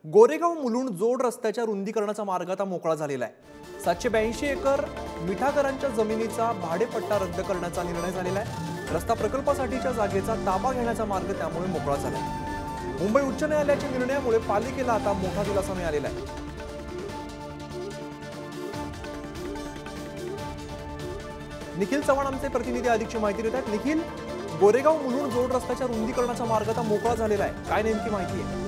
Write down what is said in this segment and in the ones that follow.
गोरेगाव मुलुंड जोड रस्त्याच्या रुंदीकरणाचा मार्ग आता मोकळा झालेला आहे। 782 एकर मिठागरांच्या जमिनीचा भाडेपट्टा रद्द करण्याचा निर्णय झालेला आहे। रस्ता प्रकल्पासाठीच्या जागेचा ताबा घेण्याचा मार्ग त्यामुळे मोकळा झाला आहे। मुंबई उच्च न्यायालयाच्या निर्णयामुळे पालिकेला आता मोठा दिलासा मिळालेला आहे। निखिल चव्हाण आमचे प्रतिनिधी अधिकची माहिती देत आहेत। निखिल, गोरेगाव मुलुंड जोड रस्त्याच्या रुंदीकरणाचा मार्ग आता मोकळा झालेला आहे, काय नेमकी माहिती आहे?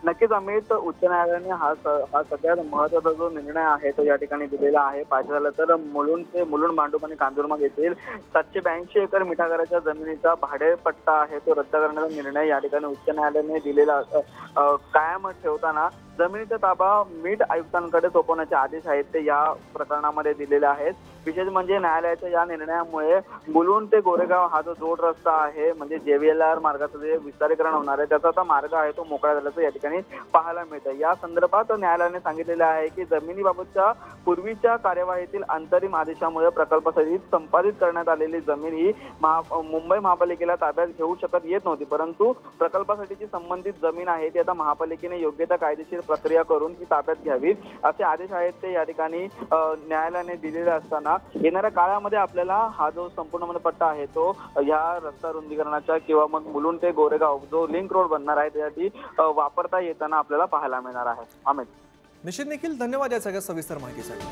नक्कीच अमित, उच्च न्यायालयाने हा सगळ्यात महत्त्वाचा जो निर्णय आहे तो या ठिकाणी दिलेला आहे। पाहिजे झालं तर मुलुंड मांडूप आणि कांजूरमार्ग येथील 782 एकर मिठागराच्या जमिनीचा भाडेपट्टा आहे तो रद्द करण्याचा निर्णय या ठिकाणी उच्च न्यायालयाने दिलेला कायम ठेवताना जमिनीचा ताबा मीठ आयुक्तांकडे सोपवण्याचे आदेश आहेत ते या प्रकरणामध्ये दिलेले आहेत। विशेष म्हणजे न्यायालयाच्या या निर्णयामुळे मुलुंड ते गोरेगाव हा जो जोड रस्ता आहे म्हणजे JVLR मार्गाचं जे विस्तारीकरण होणार आहे त्याचा आता मार्ग आहे तो मोकळा झाल्याचं या ठिकाणी पाहायला मिळतं। या संदर्भात न्यायालयाने सांगितलेले आहे की जमिनीबाबतच्या पूर्वीच्या कार्यवाहीतील अंतरिम आदेशामुळे प्रकल्पासाठी संपादित करण्यात आलेली जमीन ही मुंबई महापालिकेला ताब्यात घेऊ शकत येत नव्हती, परंतु प्रकल्पासाठीची संबंधित जमीन आहे ती आता महापालिकेने योग्य त्या कायदेशीर प्रक्रिया करून ती ताब्यात घ्यावी असे आदेश आहेत ते या ठिकाणी न्यायालयाने दिलेले असताना येणाऱ्या काळामध्ये आपल्याला हा जो संपूर्ण पट्टा आहे तो या रस्ता रुंदीकरणाच्या किंवा मग मुलुंड ते गोरेगाव जो लिंक रोड बनणार आहे त्यासाठी वापरता येताना आपल्याला पाहायला मिळणार आहे। अमित, निश्चित निखिल, धन्यवाद या सगळ्या सविस्तर माहितीसाठी।